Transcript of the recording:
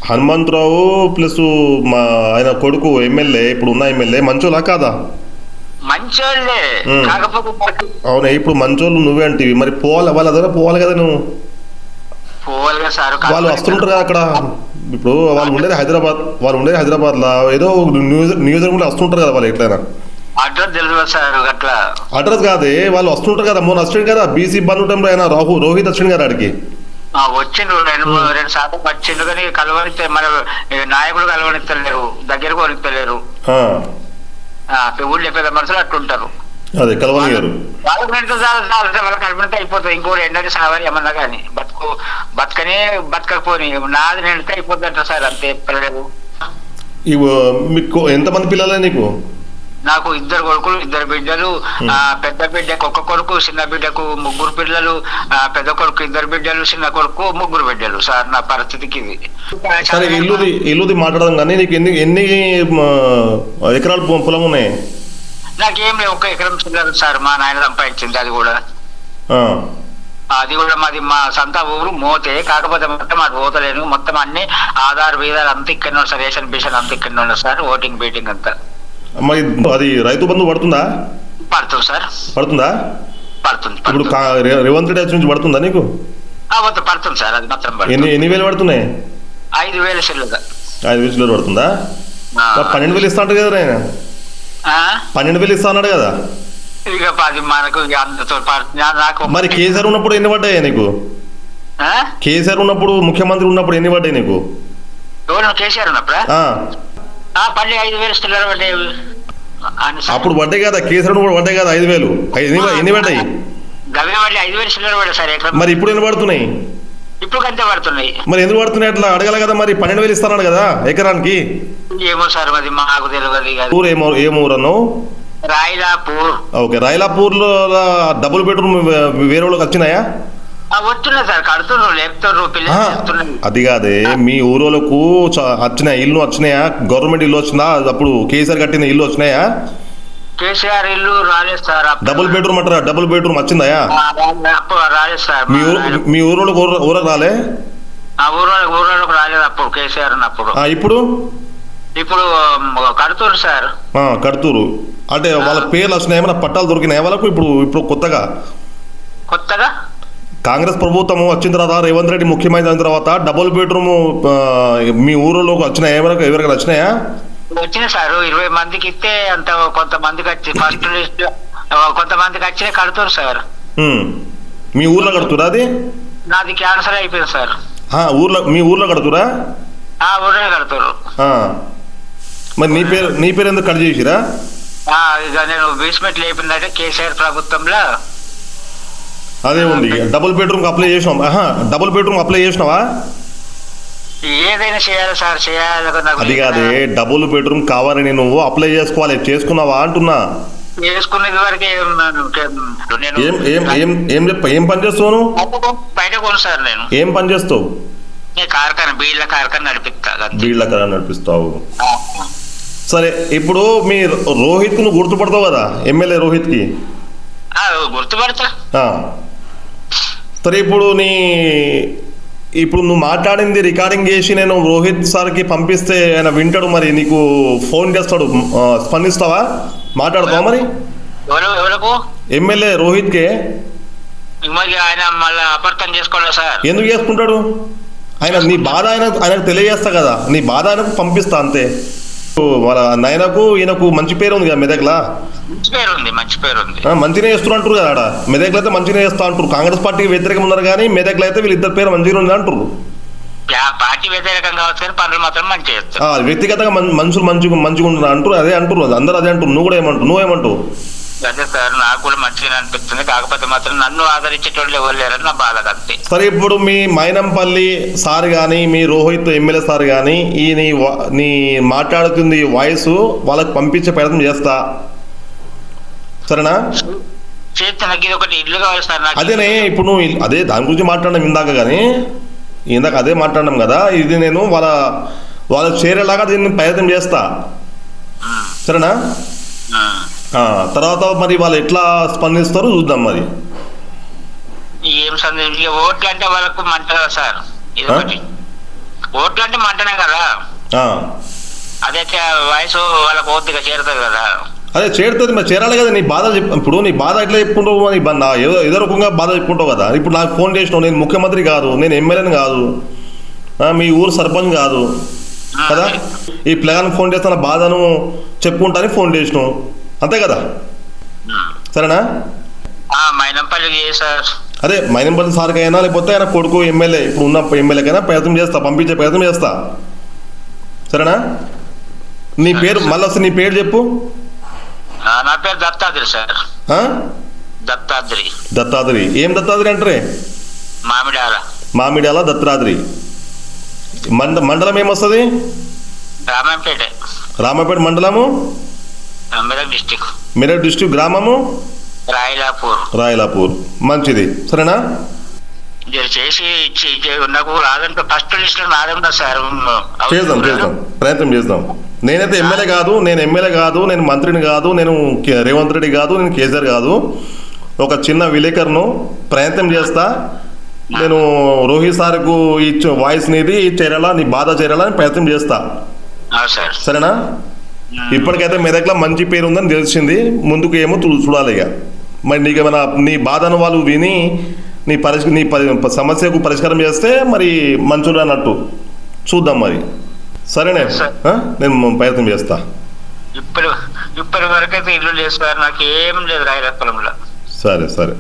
Hanumantharao plus మా ఆయన కొడుకు ఎమ్మెల్యే, ఇప్పుడు ఉన్న ఎమ్మెల్యే మంచోళ్ళా కాదా? మంచోళ్ళే, కాకపోతే అవునా, ఇప్పుడు మంచోళ్ళు నువ్వే అంటివి, మరి పోవాలి వాళ్ళ దగ్గర పోవాలి కదా నువ్వు. పోవాలిగా సార్. వాళ్ళు వస్తుంటారు కదా అక్కడ. ఇప్పుడు వాళ్ళు ఉండేది హైదరాబాద్లో, ఏదో నియోజకవర్గంలో వస్తుంటారు కదా వాళ్ళు. ఎట్లయినా అడ్రస్ తెలియదు సార్. అట్లా అడ్రస్ కాదే, వాళ్ళు వస్తుంటారు కదా. మొన్న వచ్చిండు కదా బీసీ బంధు టైంలో ఆయన రోహిత్ వచ్చిండు కదా అడిగి. వచ్చిండ్రు, రెండు శాతం వచ్చిండ్రు, కానీ కలవనిస్తే మన నాయకులు కలవనిస్తలేరు, దగ్గరకు వనిస్తలేరు. ఊళ్ళో పెద్ద మనుషులు అట్లుంటారు. అదే కలవనియారు. వాళ్ళకి వాళ్ళకి కల్పనితే అయిపోతుంది. ఇంకోటి ఎండకి సావాలి ఏమన్నా కానీ బతకనే బతకపోని నాది నిండితే అయిపోతుంది అంటారు సార్. అంతే చెప్పలేదు. మీకు ఎంతమంది పిల్లలే నీకు? నాకు 2 కొడుకులు, 2 బిడ్డలు. పెద్ద బిడ్డకు 1 కొడుకు, చిన్న బిడ్డకు 3 పిల్లలు. పెద్ద కొడుకు 2 బిడ్డలు, చిన్న కొడుకు 3 బిడ్డలు. సార్ నా పరిస్థితికి ఇది. సరే, ఇల్లుది మాట్లాడదాం కానీ నీకు ఎన్ని ఎకరాలు పొలం ఉన్నాయి? నాకేం లేవు, 1 ఎకరం చిల్లరు సార్. మా నాయన సంపాదించింది. అది కూడా మాది మా సొంత ఊరు మోతే. కాకపోతే మొత్తం అటు పోతలేను. మొత్తం అన్ని ఆధార్ బీదార్ అంతా ఇక్కడనే సార్. రేషన్ బిషన్ అంతా ఇక్కడనే ఉన్నారు సార్. ఓటింగ్ బీటింగ్ అంతా. మరి అది రైతు బంధు పడుతుందా? పడుతుంది సార్. పడుతుందా? పడుతుంది. ఇప్పుడు రేవంత్ రెడ్డి నుంచి పడుతుందా నీకు? పడుతుంది సార్. అది మాత్రం ఎన్ని వేలు పడుతున్నాయి? 5,000 చిల్లర. 5,000 చిల్లర పడుతుందా? 12,000 ఇస్తా అంటారు కదా ఆయన. 12,000 ఇస్తా అన్నాడు కదా. ఇక అది మనకు నాకు. మరి కేసీఆర్ ఉన్నప్పుడు ఎన్ని పడ్డాయి నీకు? కేసీఆర్ ఉన్నప్పుడు, ముఖ్యమంత్రి ఉన్నప్పుడు ఎన్ని పడ్డాయి నీకు? కేసీఆర్ ఉన్నప్పుడు పడ్డాయి 5,000 చిల్లర పడ్డాయి. అప్పుడు పడ్డాయి కదా, కేసీఆర్ కూడా పడ్డాయి కదా 5,000. ఎన్ని పడ్డాయి? గవే పడ్డాయి 5,000 చిల్లర పడ్డాయి సార్. మరి ఇప్పుడు ఎన్ని పడుతున్నాయి? ఇప్పుడు అంతే పడుతున్నాయి. మరి ఎందుకు పడుతున్నాయి అట్లా అడగాలి కదా. మరి 12,000 ఇస్తాను కదా ఎకరానికి. ఏమో సార్, అది మాకు తెలియదు. ఊరు ఏమూరు అన్నావు? రాయలాపూర్. ఓకే, రాయలాపూర్ లో డబుల్ బెడ్రూమ్ వేరే వాళ్ళకి వచ్చినాయా? వస్తున్నాయి సార్, కడుతున్నారు, లేపుతారు పిల్లలు. అది కాదే, మీ ఊరోళ్ళకు వచ్చినాయి ఇల్లు వచ్చినాయా? గవర్నమెంట్ ఇల్లు వచ్చిందా? అప్పుడు కేసీఆర్ కట్టిన ఇల్లు వచ్చినాయా? కేసీఆర్ ఇల్లు రాలేదు సార్. డబుల్ బెడ్రూమ్ అంటారా? డబుల్ బెడ్రూమ్ వచ్చిందా? రాలేదు సార్. మీ ఊరోళ్ళకి ఊరకు రాలే? ఊరోళ్ళకి రాలేదు అప్పుడు కేసీఆర్ ఉన్నప్పుడు. ఇప్పుడు కడుతురు సార్. కడుతురు అంటే వాళ్ళ పేర్లు వచ్చినాయి, ఏమైనా పట్టాలు దొరికినాయి వాళ్ళకు? ఇప్పుడు కొత్తగా కాంగ్రెస్ ప్రభుత్వం వచ్చిన తర్వాత, రేవంత్ రెడ్డి ముఖ్యమంత్రి అయిన తర్వాత డబుల్ బెడ్రూమ్ మీ ఊరిలోకి వచ్చినాయా? ఎవరికైనా వచ్చినాయా? వచ్చినాయి సార్. 20 మందికి ఇస్తే అంత, కొంతమందికి వచ్చి ఫస్ట్ లిస్ట్, కొంతమందికి వచ్చినాయి కడుతురు సార్. మీ ఊర్లో కడుతురా? అది నాది క్యాన్సర్ అయిపోయింది సార్. మీ ఊర్లో కడుతురా? ఊర్లో కడుతురు. మరి నీ పేరు ఎందుకు కట్ చేసిరా? ఇక నేను బేస్మెంట్ లేపిందంటే కేసీఆర్ ప్రభుత్వంలో అదే ఉంది. డబుల్ బెడ్రూమ్ అప్లై చేసినాం. డబుల్ బెడ్రూమ్ అప్లై చేసినావా? ఏదైనా చేయాలి సార్, చేయాలి. అది కాదే, డబుల్ బెడ్రూమ్ కావాలని నువ్వు అప్లై చేసుకోవాలి. చేసుకున్నావా అంటున్నా? చేసుకునేది వరకే. ఏం పని చేస్తావు? బయట కొను సార్. నేను ఏం పని చేస్తావు? బీళ్ళ కార్ఖాన నడిపిస్తా. బీళ్ళ కార్ఖాన నడిపిస్తావు. సరే, ఇప్పుడు మీ రోహిత్ ను గుర్తుపడతావు కదా, ఎమ్మెల్యే రోహిత్ కి? గుర్తుపడతా. సరే, ఇప్పుడు నువ్వు మాట్లాడింది రికార్డింగ్ చేసి నేను రోహిత్ సార్కి పంపిస్తే ఆయన వింటాడు, మరి నీకు ఫోన్ చేస్తాడు, స్పందిస్తావా? మాట్లాడతావా? మరి ఎమ్మెల్యే రోహిత్కే ఆయన మళ్ళీ అపార్థం చేసుకోవాలి సార్. ఎందుకు చేసుకుంటాడు? నీ బాధ ఆయనకు తెలియజేస్తా కదా, నీ బాధ ఆయనకు పంపిస్తా అంతే. వాళ్ళ నాయనకు ఈయనకు మంచి పేరు ఉంది కదా మెదక్లా. మంచి పేరు ఉంది. మంచిగా చేస్తున్నారు అంటారు కదా ఆడ. మెదక్లో అయితే మంచిగా చేస్తా అంటారు. కాంగ్రెస్ పార్టీకి వ్యతిరేకం ఉన్నారు కానీ మెదక్లో అయితే వీళ్ళిద్దరు పేరు మంచిగా ఉంది అంటారు. పార్టీ వ్యతిరేకం కావచ్చు కానీ పనులు మాత్రం మంచిగా చేస్తారు. వ్యక్తిగతంగా మనుషులు మంచిగా ఉంటున్నారు అంటారు. అదే అంటారు, అందరూ అదే అంటారు. నువ్వు కూడా ఏమంటావు? నువ్వేమంటావు? అదే సార్, నాకు కూడా మంచిగా అనిపిస్తుంది. కాకపోతే మాత్రం నన్ను ఆదరించేటోళ్ళు ఎవరు లేరని నా బాధ అంతే. సరే, ఇప్పుడు మీ మైనంపల్లి సార్ కానీ, మీ రోహిత్ ఎమ్మెల్యే సార్ కానీ నీ మాట్లాడుతుంది వాయిస్ వాళ్ళకి పంపించే ప్రయత్నం చేస్తా, సరేనా? అదేనే, ఇప్పుడు నువ్వు అదే దాని గురించి మాట్లాడడం ఇందాక అదే మాట్లాడడం కదా. ఇది నేను వాళ్ళ చేరేలాగా దీన్ని ప్రయత్నం చేస్తా, సరేనా? తర్వాత మరి వాళ్ళు ఎట్లా స్పందిస్తారో చూద్దాం. మరి ఏం సందేహం, ఓట్లు అంటే వాళ్ళకు మంట సార్. ఓట్లు అంటే మంటనే కదా, ఆ. అదే వయసు వాళ్ళ పూర్తిగా చేరుతుంది కదా. అదే చేరుతుంది, మరి చేరాలి కదా. నీ బాధ ఇప్పుడు నీ బాధ ఎట్లా చెప్పుకుంటావు, నీ నా ఏదో రకంగా బాధ చెప్పుకుంటావు కదా. ఇప్పుడు నాకు ఫోన్ చేసినావు, నేను ముఖ్యమంత్రి కాదు, నేను ఎమ్మెల్యేని కాదు, మీ ఊరు సర్పంచ్ కాదు కదా. ఈ ప్లాన్ ఫోన్ చేస్తున్న బాధను చెప్పుకుంటానికి ఫోన్ చేసినావు, అంతే కదా. సరేనా? మైనంపల్లికి సార్. అదే మైనంపల్లి సార్కి అయినా లేకపోతే ఆయన కొడుకు ఎమ్మెల్యే, ఇప్పుడు ఉన్న ఎమ్మెల్యేకైనా ప్రయత్నం చేస్తా, పంపించే ప్రయత్నం చేస్తా. సరేనా? నీ పేరు మళ్ళీ వస్తే నీ పేరు చెప్పు. నా పేరు దత్తాద్రి సార్. దత్తాద్రి. దత్తాద్రి. ఏం దత్తాద్రి అంటారే? మామిడాల. మామిడాల దత్తాద్రి. మండలం ఏమొస్తుంది? రామాయంపేట. రామాపేట మండలము మెదక్ డిస్టిక్. మెదక్ డిస్టిక్. గ్రామము రాయలాపూర్. రాయలాపూర్. మంచిది. సరేనా? చేసి ఇచ్చి నాకు రాదంటే ఫస్ట్ లిస్ట్ నాదంటా సార్. చేద్దాం ప్రయత్నం చేద్దాం. నేనైతే ఎమ్మెల్యే కాదు, నేను మంత్రిని కాదు, నేను రేవంత్ రెడ్డి కాదు, నేను కేసీఆర్ కాదు. ఒక చిన్న విలేకరును, ప్రయత్నం చేస్తా. నేను రోహిత్ సార్కు ఇచ్చిన వాయిస్ నీది చేరాలా, నీ బాధ చేరాలా అని ప్రయత్నం చేస్తా. సరేనా? ఇప్పటికైతే మెదక్లో మంచి పేరు ఉందని తెలిసింది, ముందుకు ఏమో చూడాలి ఇక. మరి నీకు ఏమైనా నీ బాధను వాళ్ళు విని నీ సమస్యకు పరిష్కారం చేస్తే మరి మంచుడు అన్నట్టు చూద్దాం మరి. సరేనే, నేను ప్రయత్నం చేస్తా. ఇప్పటి వరకు అయితే ఇల్లు లేదు సార్, నాకు ఏం లేదు రాయలపల్లిలో. సరే.